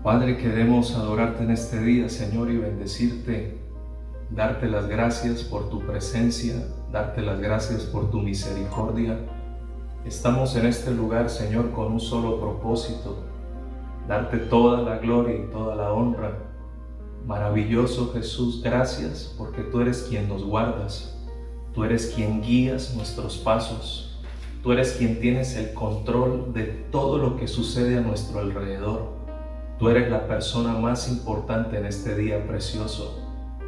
Padre, queremos adorarte en este día, Señor, y bendecirte, darte las gracias por tu presencia, darte las gracias por tu misericordia. Estamos en este lugar, Señor, con un solo propósito: darte toda la gloria y toda la honra. Maravilloso Jesús, gracias porque tú eres quien nos guardas, tú eres quien guías nuestros pasos, tú eres quien tienes el control de todo lo que sucede a nuestro alrededor. Tú eres la persona más importante en este día precioso.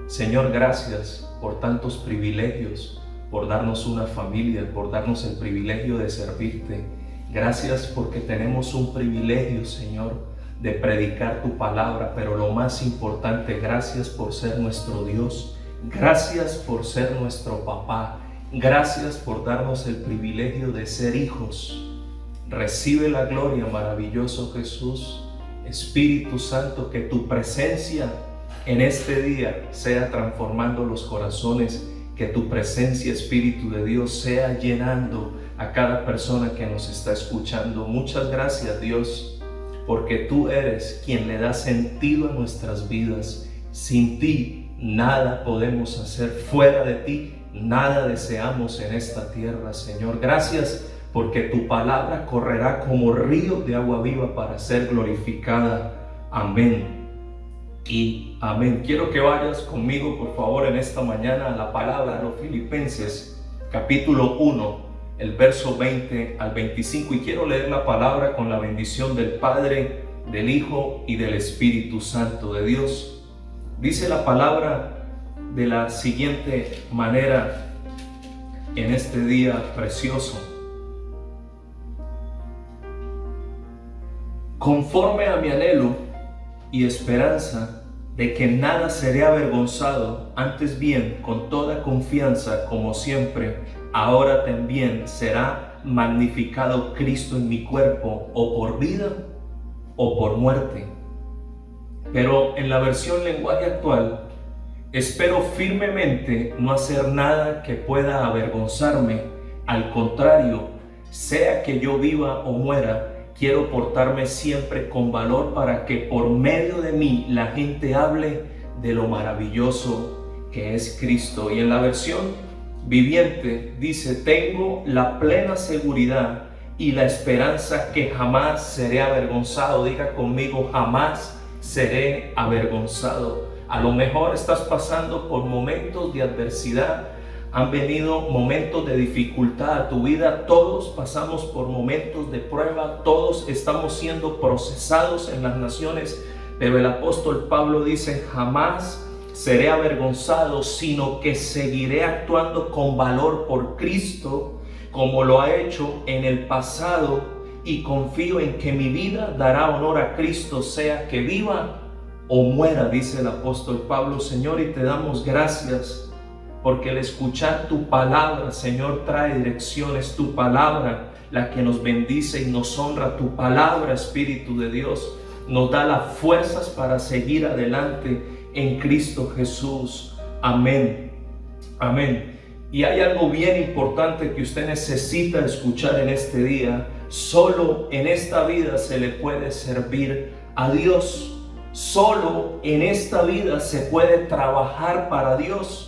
Señor, gracias por tantos privilegios, por darnos una familia, por darnos el privilegio de servirte. Gracias porque tenemos un privilegio, Señor, de predicar tu palabra, pero lo más importante, gracias por ser nuestro Dios, gracias por ser nuestro papá, gracias por darnos el privilegio de ser hijos. Recibe la gloria, maravilloso Jesús. Espíritu Santo, que tu presencia en este día sea transformando los corazones, que tu presencia, Espíritu de Dios, sea llenando a cada persona que nos está escuchando. Muchas gracias, Dios, porque tú eres quien le da sentido a nuestras vidas. Sin ti nada podemos hacer, fuera de ti nada deseamos en esta tierra, Señor. Gracias porque tu palabra correrá como río de agua viva para ser glorificada. Amén y amén. Quiero que vayas conmigo, por favor, en esta mañana a la palabra, a los Filipenses, capítulo 1, el verso 20 al 25. Y quiero leer la palabra con la bendición del Padre, del Hijo y del Espíritu Santo de Dios. Dice la palabra de la siguiente manera en este día precioso: conforme a mi anhelo y esperanza de que nada seré avergonzado, antes bien, con toda confianza, como siempre, ahora también será magnificado Cristo en mi cuerpo, o por vida o por muerte. Pero en la versión lenguaje actual, espero firmemente no hacer nada que pueda avergonzarme. Al contrario, sea que yo viva o muera, quiero portarme siempre con valor para que por medio de mí la gente hable de lo maravilloso que es Cristo. Y en la versión viviente dice: tengo la plena seguridad y la esperanza que jamás seré avergonzado. Diga conmigo: jamás seré avergonzado. A lo mejor estás pasando por momentos de adversidad, han venido momentos de dificultad a tu vida. Todos pasamos por momentos de prueba, todos estamos siendo procesados en las naciones, pero el apóstol Pablo dice: jamás seré avergonzado, sino que seguiré actuando con valor por Cristo, como lo ha hecho en el pasado, y confío en que mi vida dará honor a Cristo, sea que viva o muera, dice el apóstol Pablo. Señor, y te damos gracias porque el escuchar tu palabra, Señor, trae direcciones. Tu palabra, la que nos bendice y nos honra. Tu palabra, Espíritu de Dios, nos da las fuerzas para seguir adelante en Cristo Jesús. Amén. Amén. Y hay algo bien importante que usted necesita escuchar en este día. Solo en esta vida se le puede servir a Dios. Solo en esta vida se puede trabajar para Dios.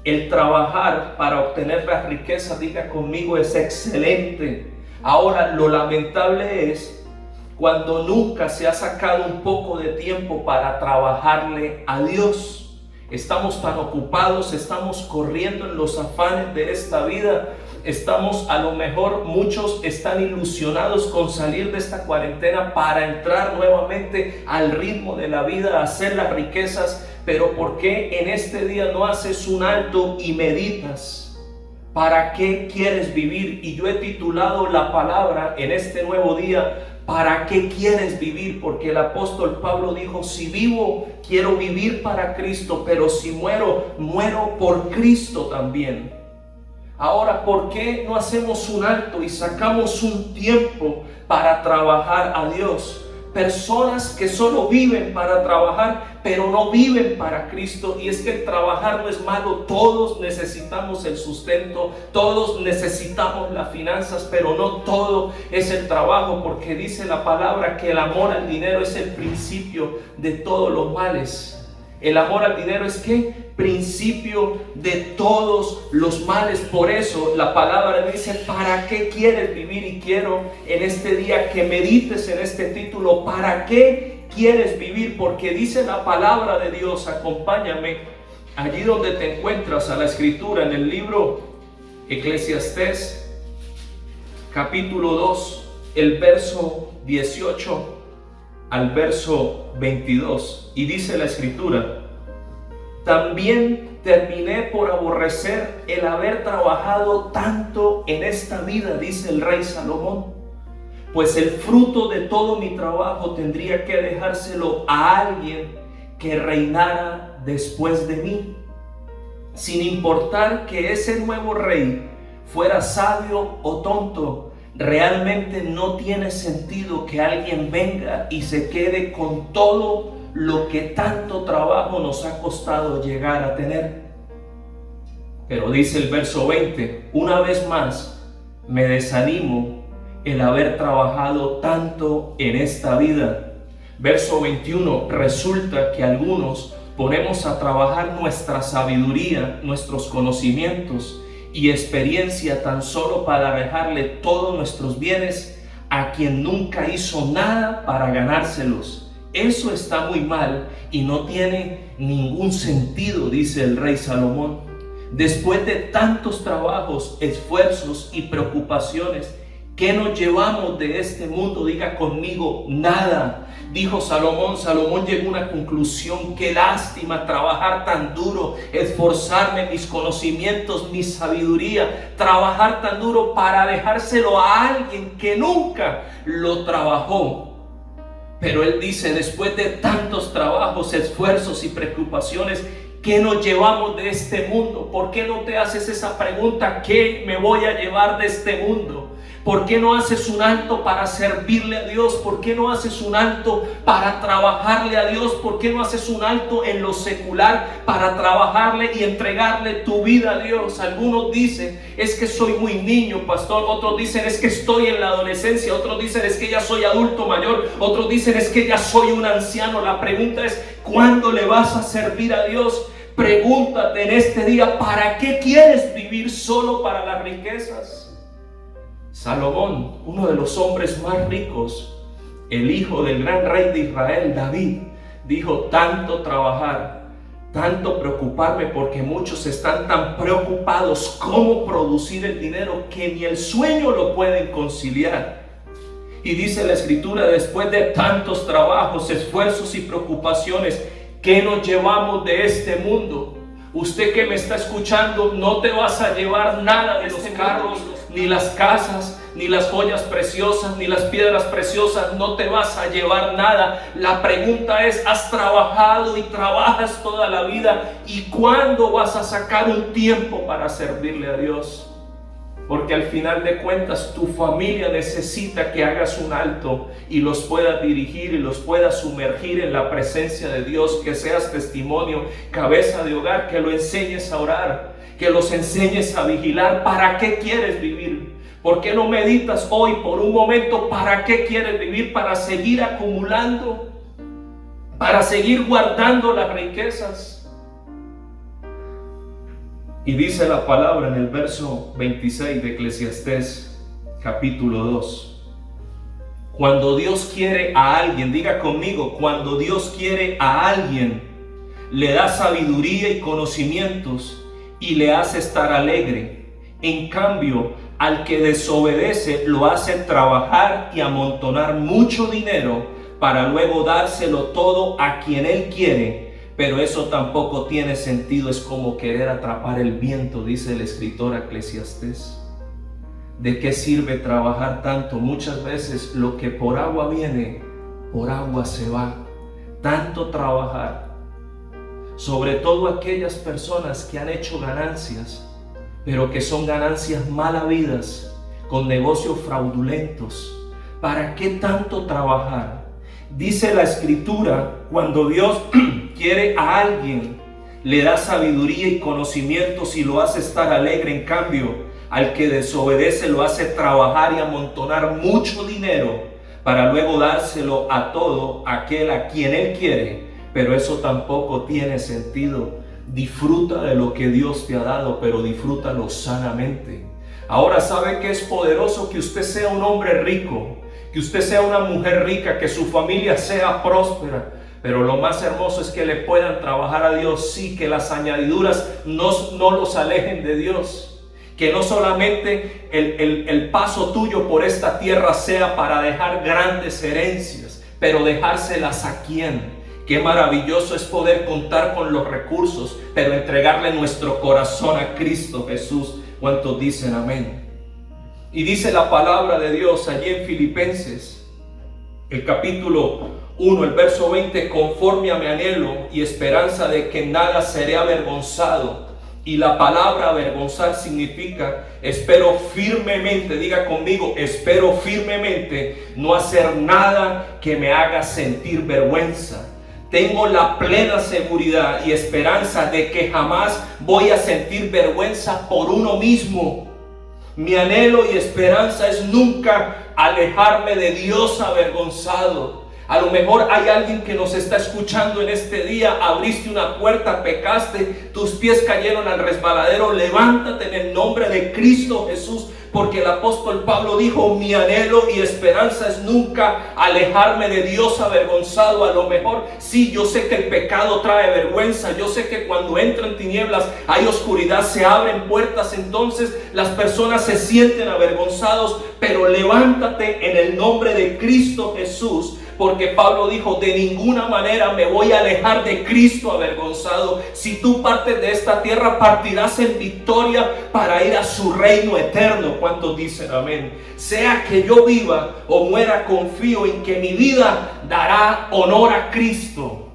El trabajar para obtener la riqueza, diga conmigo, es excelente. Ahora, lo lamentable es cuando nunca se ha sacado un poco de tiempo para trabajarle a Dios. Estamos tan ocupados, estamos corriendo en los afanes de esta vida. A lo mejor muchos están ilusionados con salir de esta cuarentena para entrar nuevamente al ritmo de la vida, a hacer las riquezas. Pero ¿por qué en este día no haces un alto y meditas? ¿Para qué quieres vivir? Y yo he titulado la palabra en este nuevo día: ¿para qué quieres vivir? Porque el apóstol Pablo dijo: si vivo, quiero vivir para Cristo, pero si muero, muero por Cristo también. Ahora, ¿por qué no hacemos un alto y sacamos un tiempo para trabajar a Dios? personas que solo viven para trabajar, pero no viven para Cristo. Y es que el trabajar no es malo, todos necesitamos el sustento, todos necesitamos las finanzas, pero no todo es el trabajo, porque dice la palabra que el amor al dinero es el principio de todos los males. El amor al dinero es ¿qué? Principio de todos los males. Por eso la palabra dice: ¿para qué quieres vivir? Y quiero en este día que medites en este título: ¿para qué quieres vivir? Porque dice la palabra de Dios, acompáñame allí donde te encuentras, a la escritura, en el libro Eclesiastés, capítulo 2, el verso 18 al verso 22, y dice la escritura: también terminé por aborrecer el haber trabajado tanto en esta vida, dice el rey Salomón, pues el fruto de todo mi trabajo tendría que dejárselo a alguien que reinara después de mí, sin importar que ese nuevo rey fuera sabio o tonto. Realmente no tiene sentido que alguien venga y se quede con todo lo que tanto trabajo nos ha costado llegar a tener. Pero dice el verso 20: una vez más me desanimo el haber trabajado tanto en esta vida. Verso 21: resulta que algunos ponemos a trabajar nuestra sabiduría, nuestros conocimientos y experiencia tan solo para dejarle todos nuestros bienes a quien nunca hizo nada para ganárselos. Eso está muy mal y no tiene ningún sentido, dice el rey Salomón. Después de tantos trabajos, esfuerzos y preocupaciones, ¿qué nos llevamos de este mundo? Diga conmigo: nada. Dijo Salomón. Salomón llegó a una conclusión: qué lástima trabajar tan duro, esforzarme, mis conocimientos, mi sabiduría, trabajar tan duro para dejárselo a alguien que nunca lo trabajó. Pero él dice: después de tantos trabajos, esfuerzos y preocupaciones, ¿qué nos llevamos de este mundo? ¿Por qué no te haces esa pregunta? ¿Qué me voy a llevar de este mundo? ¿Por qué no haces un alto para servirle a Dios? ¿Por qué no haces un alto para trabajarle a Dios? ¿Por qué no haces un alto en lo secular para trabajarle y entregarle tu vida a Dios? Algunos dicen: es que soy muy niño, pastor. Otros dicen: es que estoy en la adolescencia. Otros dicen: es que ya soy adulto mayor. Otros dicen: es que ya soy un anciano. La pregunta es: ¿cuándo le vas a servir a Dios? Pregúntate en este día: ¿para qué quieres vivir? ¿Solo para las riquezas? Salomón, uno de los hombres más ricos, el hijo del gran rey de Israel, David, dijo: tanto trabajar, tanto preocuparme, porque muchos están tan preocupados cómo producir el dinero que ni el sueño lo pueden conciliar. Y dice la escritura: después de tantos trabajos, esfuerzos y preocupaciones, ¿qué nos llevamos de este mundo? Usted que me está escuchando, no te vas a llevar nada de los carros, ni las casas, ni las joyas preciosas, ni las piedras preciosas. No te vas a llevar nada. La pregunta es: ¿has trabajado y trabajas toda la vida? ¿Y cuándo vas a sacar un tiempo para servirle a Dios? Porque al final de cuentas tu familia necesita que hagas un alto y los puedas dirigir y los puedas sumergir en la presencia de Dios, que seas testimonio, cabeza de hogar, que lo enseñes a orar, que los enseñes a vigilar. ¿Para qué quieres vivir? ¿Por qué no meditas hoy por un momento para qué quieres vivir? ¿Para seguir acumulando? ¿Para seguir guardando las riquezas? Y dice la palabra en el verso 26 de Eclesiastés, capítulo 2. Cuando Dios quiere a alguien, diga conmigo: cuando Dios quiere a alguien, le da sabiduría y conocimientos y le hace estar alegre. En cambio, al que desobedece, lo hace trabajar y amontonar mucho dinero para luego dárselo todo a quien él quiere. Pero eso tampoco tiene sentido, es como querer atrapar el viento, dice el escritor Eclesiastés. ¿De qué sirve trabajar tanto? Muchas veces lo que por agua viene, por agua se va. Tanto trabajar, sobre todo aquellas personas que han hecho ganancias, pero que son ganancias mal habidas, con negocios fraudulentos. ¿Para qué tanto trabajar? Dice la Escritura, cuando Dios quiere a alguien, le da sabiduría y conocimientos y lo hace estar alegre. En cambio, al que desobedece lo hace trabajar y amontonar mucho dinero para luego dárselo a todo aquel a quien él quiere. Pero eso tampoco tiene sentido. Disfruta de lo que Dios te ha dado, pero disfrútalo sanamente. Ahora, ¿sabe que es poderoso? Que usted sea un hombre rico, que usted sea una mujer rica, que su familia sea próspera. Pero lo más hermoso es que le puedan trabajar a Dios, sí, que las añadiduras no los alejen de Dios. Que no solamente el paso tuyo por esta tierra sea para dejar grandes herencias, pero dejárselas a quién. Qué maravilloso es poder contar con los recursos, pero entregarle nuestro corazón a Cristo Jesús. ¿Cuántos dicen amén? Y dice la palabra de Dios allí en Filipenses, el capítulo 1, el verso 20, conforme a mi anhelo y esperanza de que nada seré avergonzado. Y la palabra avergonzar significa espero firmemente, diga conmigo, espero firmemente no hacer nada que me haga sentir vergüenza. Tengo la plena seguridad y esperanza de que jamás voy a sentir vergüenza por uno mismo. Mi anhelo y esperanza es nunca alejarme de Dios avergonzado. A lo mejor hay alguien que nos está escuchando en este día. Abriste una puerta, pecaste, tus pies cayeron al resbaladero. Levántate en el nombre de Cristo Jesús, porque el apóstol Pablo dijo: mi anhelo y esperanza es nunca alejarme de Dios avergonzado. A lo mejor sí, yo sé que el pecado trae vergüenza, yo sé que cuando entran tinieblas hay oscuridad, se abren puertas, entonces las personas se sienten avergonzados, pero levántate en el nombre de Cristo Jesús, porque Pablo dijo: de ninguna manera me voy a alejar de Cristo avergonzado. Si tú partes de esta tierra, partirás en victoria para ir a su reino eterno. ¿Cuántos dicen amén? Sea que yo viva o muera, confío en que mi vida dará honor a Cristo.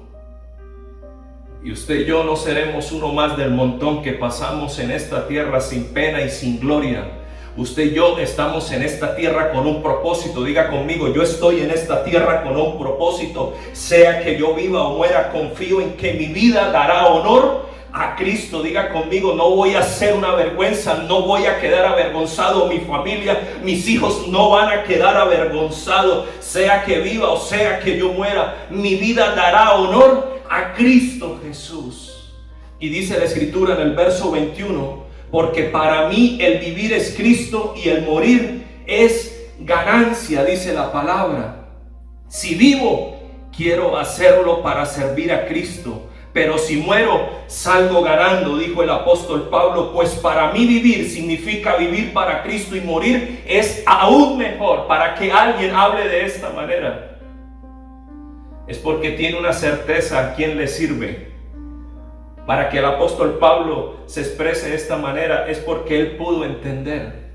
Y usted y yo no seremos uno más del montón que pasamos en esta tierra sin pena y sin gloria. Usted y yo estamos en esta tierra con un propósito. Diga conmigo: yo estoy en esta tierra con un propósito. Sea que yo viva o muera, confío en que mi vida dará honor a Cristo. Diga conmigo: no voy a ser una vergüenza, no voy a quedar avergonzado. Mi familia, mis hijos no van a quedar avergonzados. Sea que viva o sea que yo muera, mi vida dará honor a Cristo Jesús. Y dice la Escritura en el verso 21: porque para mí el vivir es Cristo y el morir es ganancia, dice la palabra. Si vivo, quiero hacerlo para servir a Cristo, pero si muero, salgo ganando, dijo el apóstol Pablo. Pues para mí vivir significa vivir para Cristo, y morir es aún mejor. Para que alguien hable de esta manera, es porque tiene una certeza a quién le sirve. Para que el apóstol Pablo se exprese de esta manera, es porque él pudo entender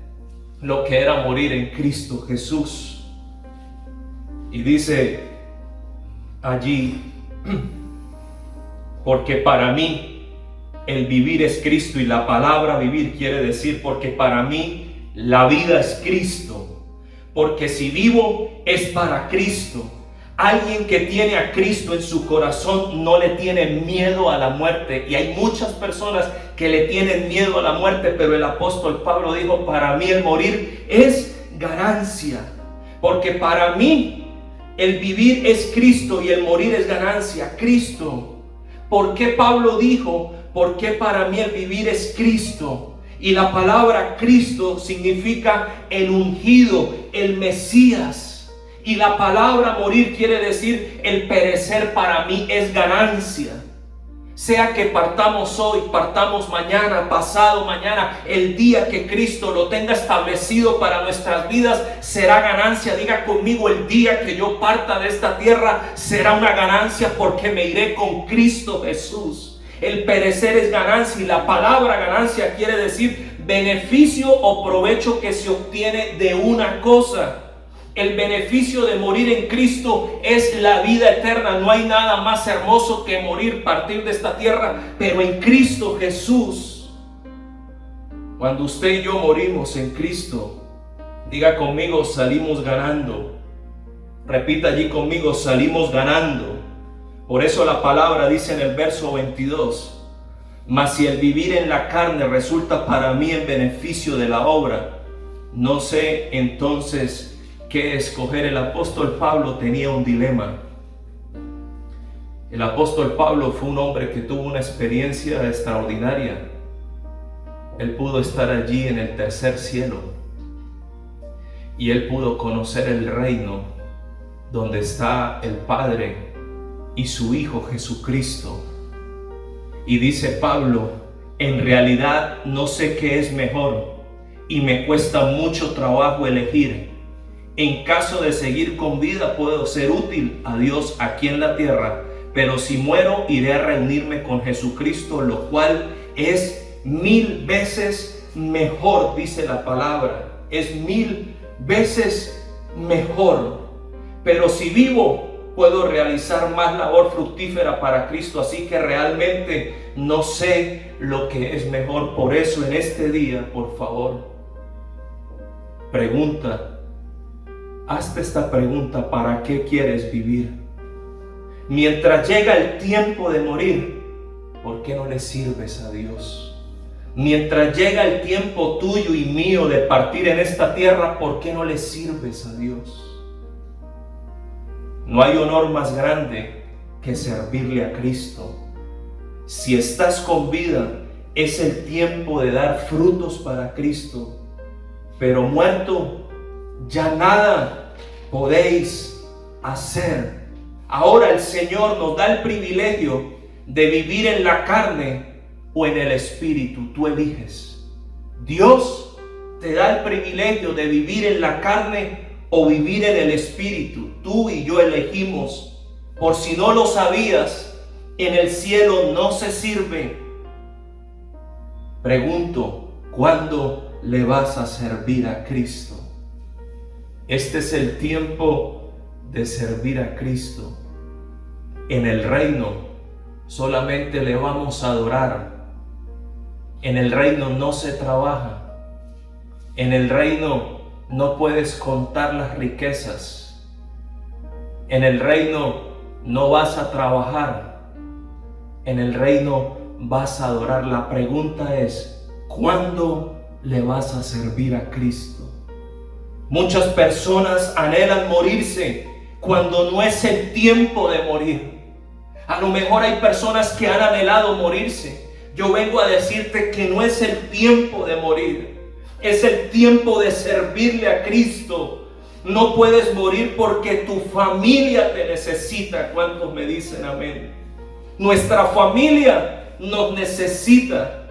lo que era morir en Cristo Jesús. Y dice allí: porque para mí el vivir es Cristo. Y la palabra vivir quiere decir: porque para mí la vida es Cristo. Porque si vivo es para Cristo. Alguien que tiene a Cristo en su corazón no le tiene miedo a la muerte. Y hay muchas personas que le tienen miedo a la muerte, pero el apóstol Pablo dijo: para mí el morir es ganancia. Porque para mí el vivir es Cristo y el morir es ganancia. Cristo. ¿Por qué Pablo dijo: porque para mí el vivir es Cristo? Y la palabra Cristo significa el ungido, el Mesías. Y la palabra morir quiere decir el perecer para mí es ganancia. Sea que partamos hoy, partamos mañana, pasado mañana, el día que Cristo lo tenga establecido para nuestras vidas será ganancia. Diga conmigo: el día que yo parta de esta tierra será una ganancia, porque me iré con Cristo Jesús. El perecer es ganancia, y la palabra ganancia quiere decir beneficio o provecho que se obtiene de una cosa. El beneficio de morir en Cristo es la vida eterna. No hay nada más hermoso que morir, partir de esta tierra, pero en Cristo Jesús. Cuando usted y yo morimos en Cristo, diga conmigo: salimos ganando. Repita allí conmigo, salimos ganando. Por eso la palabra dice en el verso 22, mas si el vivir en la carne resulta para mí en beneficio de la obra, no sé entonces qué escoger. El apóstol Pablo tenía un dilema. El apóstol Pablo fue un hombre que tuvo una experiencia extraordinaria. Él pudo estar allí en el tercer cielo y él pudo conocer el reino donde está el Padre y su Hijo Jesucristo. Y dice Pablo, en realidad no sé qué es mejor y me cuesta mucho trabajo elegir. En caso de seguir con vida puedo ser útil a Dios aquí en la tierra, pero si muero iré a reunirme con Jesucristo, lo cual es 1000 veces mejor, dice la palabra. Es 1000 veces mejor. Pero si vivo, puedo realizar más labor fructífera para Cristo. Así que realmente no sé lo que es mejor. Por eso en este día, por favor, hazte esta pregunta: ¿para qué quieres vivir? Mientras llega el tiempo de morir, ¿por qué no le sirves a Dios? Mientras llega el tiempo tuyo y mío de partir en esta tierra, ¿por qué no le sirves a Dios? No hay honor más grande que servirle a Cristo. Si estás con vida, es el tiempo de dar frutos para Cristo. Pero muerto, ya nada podéis hacer. Ahora el Señor nos da el privilegio de vivir en la carne o en el espíritu. Tú eliges. Dios te da el privilegio de vivir en la carne o vivir en el espíritu. Tú y yo elegimos. Por si no lo sabías, en el cielo no se sirve. Pregunto, ¿cuándo le vas a servir a Cristo? Este es el tiempo de servir a Cristo. En el reino solamente le vamos a adorar. En el reino no se trabaja. En el reino no puedes contar las riquezas. En el reino no vas a trabajar. En el reino vas a adorar. La pregunta es, ¿cuándo le vas a servir a Cristo? Muchas personas anhelan morirse cuando no es el tiempo de morir. A lo mejor hay personas que han anhelado morirse. Yo vengo a decirte que no es el tiempo de morir. Es el tiempo de servirle a Cristo. No puedes morir porque tu familia te necesita. ¿Cuántos me dicen amén? Nuestra familia nos necesita.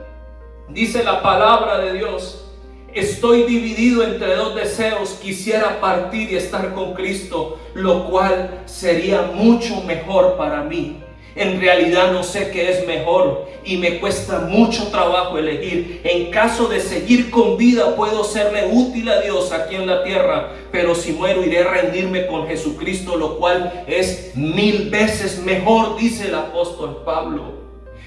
Dice la palabra de Dios: estoy dividido entre dos deseos. Quisiera partir y estar con Cristo, lo cual sería mucho mejor para mí. En realidad no sé qué es mejor y me cuesta mucho trabajo elegir. En caso de seguir con vida, puedo serle útil a Dios aquí en la tierra, pero si muero iré a rendirme con Jesucristo, lo cual es 1000 veces mejor, dice el apóstol Pablo.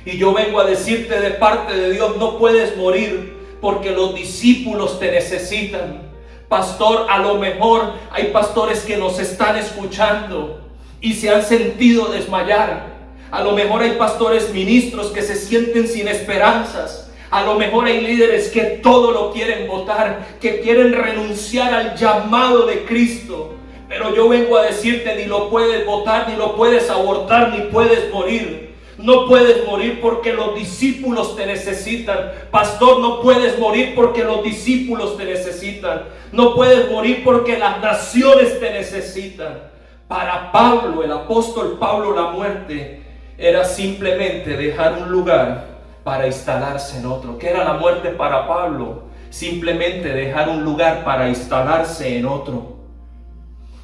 Y yo vengo a decirte de parte de Dios: no puedes morir porque los discípulos te necesitan. Pastor, a lo mejor hay pastores que nos están escuchando y se han sentido desmayar. A lo mejor hay pastores ministros que se sienten sin esperanzas. A lo mejor hay líderes que todo lo quieren botar, que quieren renunciar al llamado de Cristo. Pero yo vengo a decirte: ni lo puedes botar, ni lo puedes abortar, ni puedes morir. No puedes morir porque los discípulos te necesitan. Pastor, no puedes morir porque los discípulos te necesitan. No puedes morir porque las naciones te necesitan. Para Pablo, el apóstol Pablo, la muerte era simplemente dejar un lugar para instalarse en otro. ¿Qué era la muerte para Pablo? Simplemente dejar un lugar para instalarse en otro.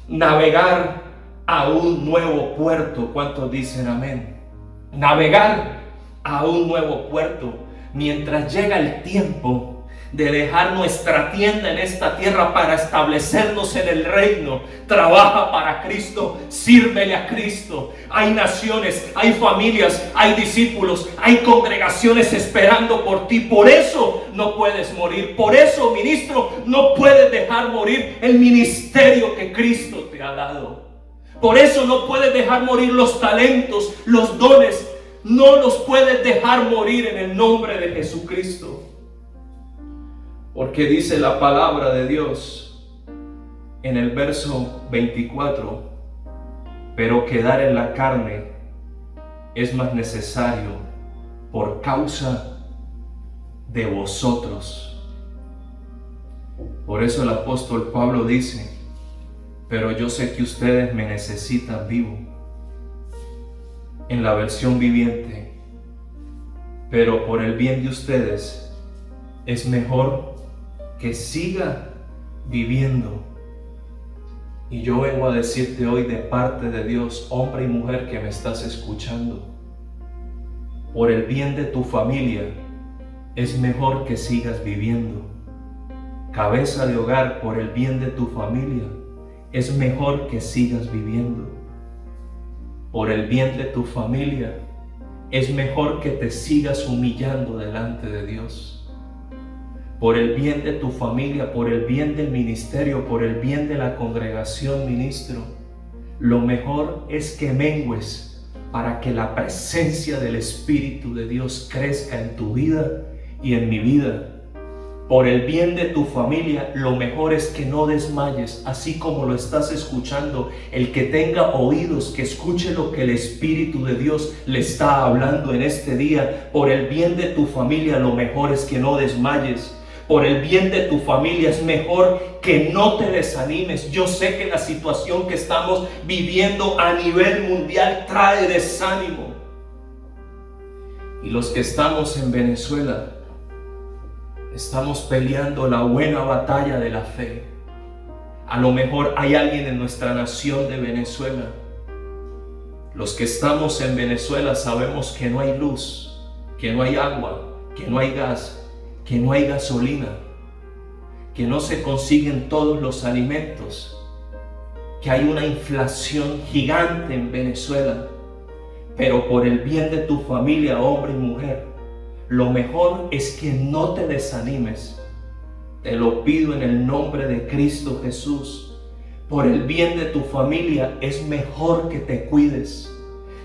Navegar a un nuevo puerto. ¿Cuántos dicen amén? Navegar a un nuevo puerto. Mientras llega el tiempo de dejar nuestra tienda en esta tierra para establecernos en el reino, trabaja para Cristo, sírvele a Cristo. Hay naciones, hay familias, hay discípulos, hay congregaciones esperando por ti. Por eso no puedes morir. Por eso, ministro, no puedes dejar morir el ministerio que Cristo te ha dado. Por eso no puedes dejar morir los talentos, los dones. No los puedes dejar morir en el nombre de Jesucristo. Porque dice la palabra de Dios en el verso 24, pero quedar en la carne es más necesario por causa de vosotros. Por eso el apóstol Pablo dice, pero yo sé que ustedes me necesitan vivo. En la versión viviente, pero por el bien de ustedes es mejor que siga viviendo. Y yo vengo a decirte hoy de parte de Dios, hombre y mujer que me estás escuchando, por el bien de tu familia es mejor que sigas viviendo. Cabeza de hogar, por el bien de tu familia es mejor que sigas viviendo. Por el bien de tu familia es mejor que te sigas humillando delante de Dios. Por el bien de tu familia, por el bien del ministerio, por el bien de la congregación, ministro, lo mejor es que mengues para que la presencia del Espíritu de Dios crezca en tu vida y en mi vida. Por el bien de tu familia, lo mejor es que no desmayes, así como lo estás escuchando. El que tenga oídos, que escuche lo que el Espíritu de Dios le está hablando en este día. Por el bien de tu familia, lo mejor es que no desmayes. Por el bien de tu familia es mejor que no te desanimes. Yo sé que la situación que estamos viviendo a nivel mundial trae desánimo. Y los que estamos en Venezuela, estamos peleando la buena batalla de la fe. A lo mejor hay alguien en nuestra nación de Venezuela. Los que estamos en Venezuela sabemos que no hay luz, que no hay agua, que no hay gas, que no hay gasolina, que no se consiguen todos los alimentos, que hay una inflación gigante en Venezuela. Pero por el bien de tu familia, hombre y mujer, lo mejor es que no te desanimes. Te lo pido en el nombre de Cristo Jesús. Por el bien de tu familia es mejor que te cuides.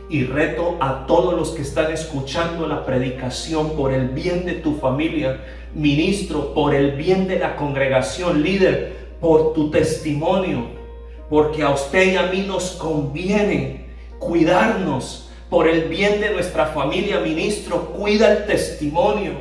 Y reto a todos los que están escuchando la predicación, por el bien de tu familia, ministro, por el bien de la congregación, líder, por tu testimonio, porque a usted y a mí nos conviene cuidarnos. Por el bien de nuestra familia, ministro, cuida el testimonio,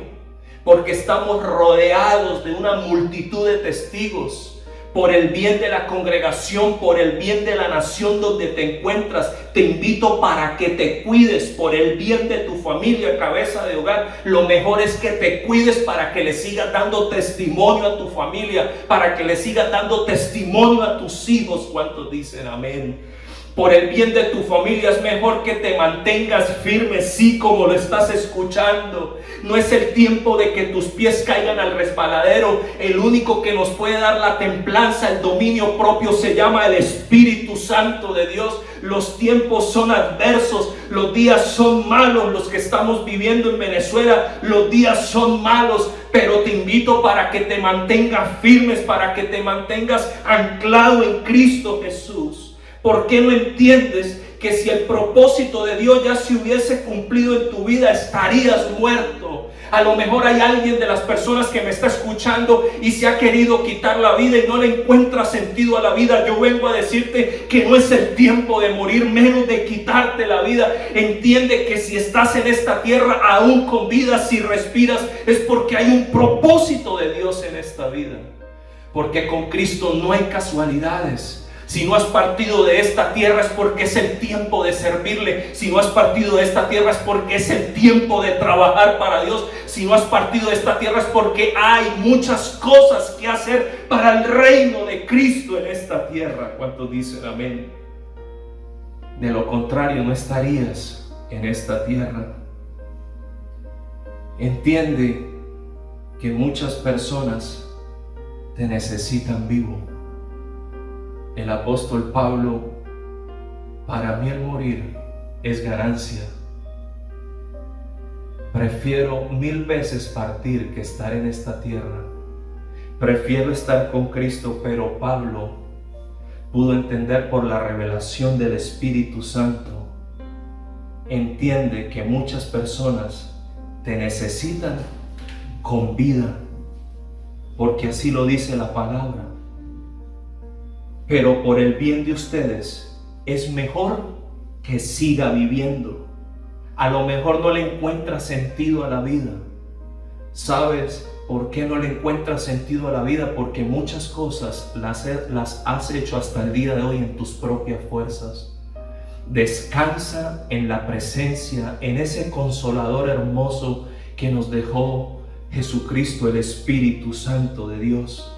porque estamos rodeados de una multitud de testigos. Por el bien de la congregación, por el bien de la nación donde te encuentras, te invito para que te cuides. Por el bien de tu familia, cabeza de hogar, lo mejor es que te cuides para que le sigas dando testimonio a tu familia, para que le sigas dando testimonio a tus hijos. ¿Cuántos dicen amén? Por el bien de tu familia es mejor que te mantengas firme, sí, como lo estás escuchando. No es el tiempo de que tus pies caigan al resbaladero. El único que nos puede dar la templanza, el dominio propio, se llama el Espíritu Santo de Dios. Los tiempos son adversos, los días son malos, los que estamos viviendo en Venezuela, los días son malos. Pero te invito para que te mantengas firmes, para que te mantengas anclado en Cristo Jesús. ¿Por qué no entiendes que si el propósito de Dios ya se hubiese cumplido en tu vida, estarías muerto? A lo mejor hay alguien de las personas que me está escuchando y se ha querido quitar la vida y no le encuentra sentido a la vida. Yo vengo a decirte que no es el tiempo de morir, menos de quitarte la vida. Entiende que si estás en esta tierra aún con vida, si respiras, es porque hay un propósito de Dios en esta vida. Porque con Cristo no hay casualidades. Si no has partido de esta tierra es porque es el tiempo de servirle. Si no has partido de esta tierra es porque es el tiempo de trabajar para Dios. Si no has partido de esta tierra es porque hay muchas cosas que hacer para el reino de Cristo en esta tierra. ¿Cuántos dicen amén? De lo contrario no estarías en esta tierra. Entiende que muchas personas te necesitan vivo. El apóstol Pablo, para mí el morir es ganancia. Prefiero 1000 veces partir que estar en esta tierra. Prefiero estar con Cristo, pero Pablo pudo entender por la revelación del Espíritu Santo, entiende que muchas personas te necesitan con vida, porque así lo dice la palabra. Pero por el bien de ustedes es mejor que siga viviendo. A lo mejor no le encuentra sentido a la vida. ¿Sabes por qué no le encuentra sentido a la vida? Porque muchas cosas las has hecho hasta el día de hoy en tus propias fuerzas. Descansa en la presencia, en ese consolador hermoso que nos dejó Jesucristo, el Espíritu Santo de Dios.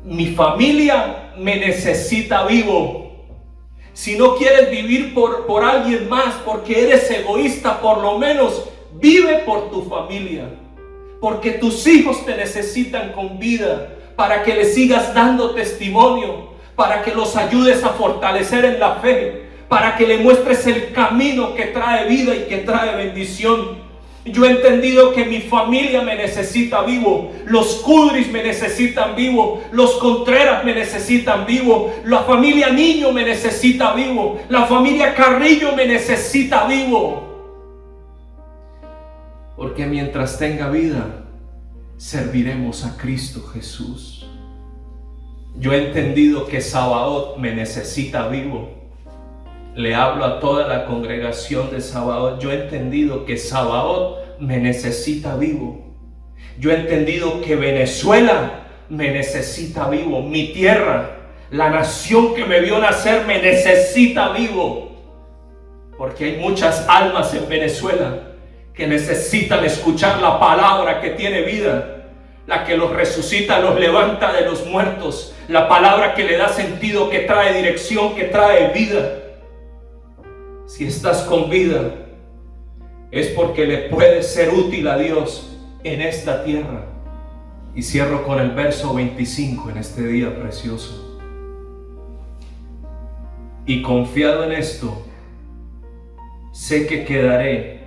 Mi familia me necesita vivo. Si no quieres vivir por alguien más, porque eres egoísta, por lo menos vive por tu familia. Porque tus hijos te necesitan con vida, para que les sigas dando testimonio, para que los ayudes a fortalecer en la fe, para que le muestres el camino que trae vida y que trae bendición. Yo he entendido que mi familia me necesita vivo, los Kudris me necesitan vivo, los Contreras me necesitan vivo, la familia Niño me necesita vivo, la familia Carrillo me necesita vivo. Porque mientras tenga vida, serviremos a Cristo Jesús. Yo he entendido que Sabaoth me necesita vivo. Le hablo a toda la congregación de Sabaoth. Yo he entendido que Sabaoth me necesita vivo. Yo he entendido que Venezuela me necesita vivo. Mi tierra, la nación que me vio nacer, me necesita vivo. Porque hay muchas almas en Venezuela que necesitan escuchar la palabra que tiene vida, la que los resucita, los levanta de los muertos, la palabra que le da sentido, que trae dirección, que trae vida. Si estás con vida, es porque le puedes ser útil a Dios en esta tierra. Y cierro con el verso 25 en este día precioso. Y confiado en esto, sé que quedaré,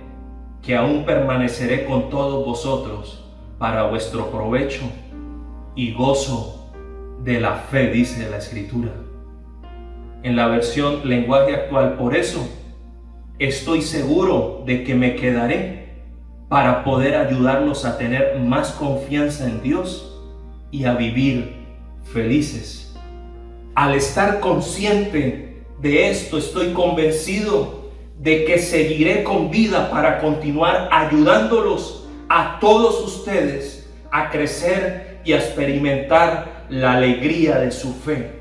que aún permaneceré con todos vosotros para vuestro provecho y gozo de la fe, dice la Escritura. En la versión lenguaje actual, por eso estoy seguro de que me quedaré para poder ayudarlos a tener más confianza en Dios y a vivir felices. Al estar consciente de esto, estoy convencido de que seguiré con vida para continuar ayudándolos a todos ustedes a crecer y a experimentar la alegría de su fe.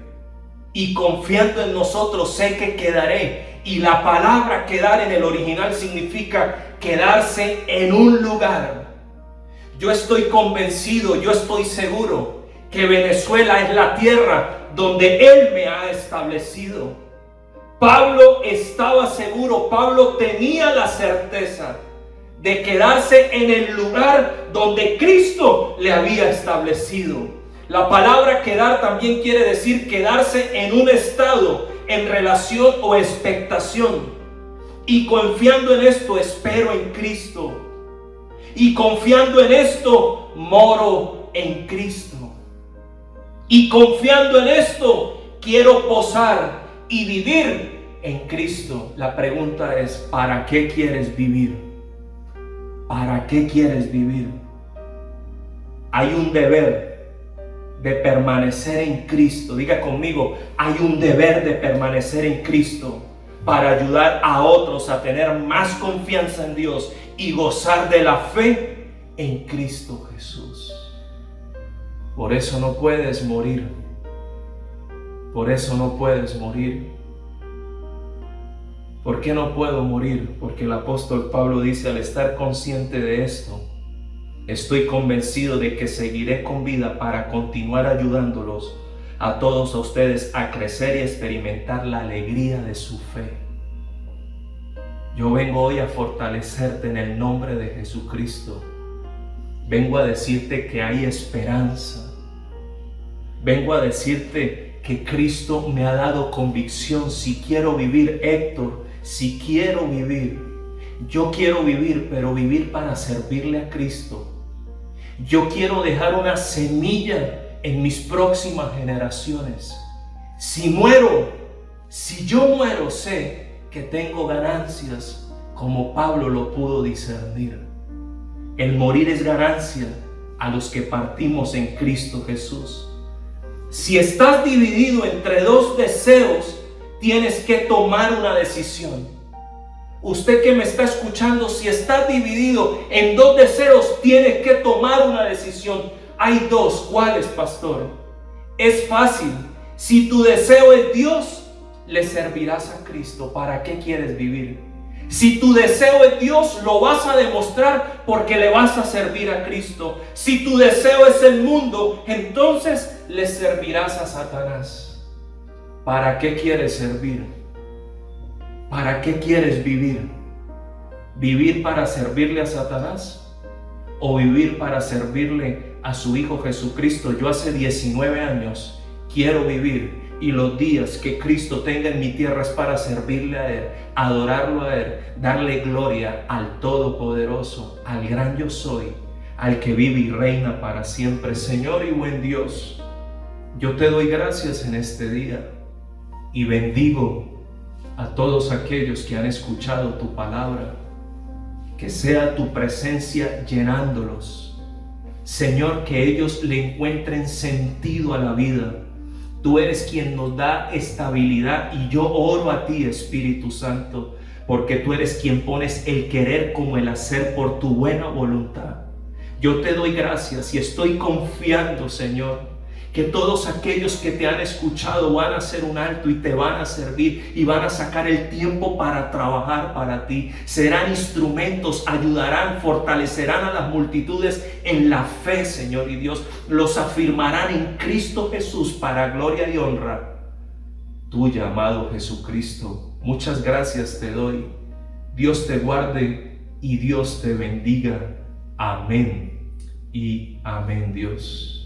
Y confiando en nosotros, sé que quedaré. Y la palabra quedar en el original significa quedarse en un lugar. Yo estoy convencido, yo estoy seguro que Venezuela es la tierra donde Él me ha establecido. Pablo estaba seguro, Pablo tenía la certeza de quedarse en el lugar donde Cristo le había establecido. La palabra quedar también quiere decir quedarse en un estado, en relación o expectación. Y confiando en esto, espero en Cristo. Y confiando en esto, moro en Cristo. Y confiando en esto, quiero posar y vivir en Cristo. La pregunta es, ¿para qué quieres vivir? ¿Para qué quieres vivir? Hay un deber de permanecer en Cristo. Diga conmigo, hay un deber de permanecer en Cristo para ayudar a otros a tener más confianza en Dios y gozar de la fe en Cristo Jesús. Por eso no puedes morir. Por eso no puedes morir. ¿Por qué no puedo morir? Porque el apóstol Pablo dice, al estar consciente de esto, estoy convencido de que seguiré con vida para continuar ayudándolos a todos a ustedes a crecer y experimentar la alegría de su fe. Yo vengo hoy a fortalecerte en el nombre de Jesucristo. Vengo a decirte que hay esperanza. Vengo a decirte que Cristo me ha dado convicción. Si quiero vivir, Héctor, si quiero vivir, yo quiero vivir, pero vivir para servirle a Cristo. Yo quiero dejar una semilla en mis próximas generaciones. Si yo muero, sé que tengo ganancias, como Pablo lo pudo discernir. El morir es ganancia a los que partimos en Cristo Jesús. Si estás dividido entre dos deseos, tienes que tomar una decisión. Usted que me está escuchando, si estás dividido en dos deseos, tienes que tomar una decisión. Hay dos. ¿Cuáles, pastor? Es fácil. Si tu deseo es Dios, le servirás a Cristo. ¿Para qué quieres vivir? Si tu deseo es Dios, lo vas a demostrar porque le vas a servir a Cristo. Si tu deseo es el mundo, entonces le servirás a Satanás. ¿Para qué quieres servir? ¿Para qué quieres vivir? ¿Vivir para servirle a Satanás? ¿O vivir para servirle a su Hijo Jesucristo? Yo hace 19 años quiero vivir, y los días que Cristo tenga en mi tierra es para servirle a Él, adorarlo a Él, darle gloria al Todopoderoso, al gran yo soy, al que vive y reina para siempre. Señor y buen Dios, yo te doy gracias en este día y bendigo a todos aquellos que han escuchado tu palabra. Que sea tu presencia llenándolos. Señor, que ellos le encuentren sentido a la vida. Tú eres quien nos da estabilidad y yo oro a ti, Espíritu Santo, porque tú eres quien pones el querer como el hacer por tu buena voluntad. Yo te doy gracias y estoy confiando, Señor, que todos aquellos que te han escuchado van a hacer un alto y te van a servir y van a sacar el tiempo para trabajar para ti. Serán instrumentos, ayudarán, fortalecerán a las multitudes en la fe, Señor y Dios. Los afirmarán en Cristo Jesús para gloria y honra tuya, amado Jesucristo. Muchas gracias te doy. Dios te guarde y Dios te bendiga. Amén y amén, Dios.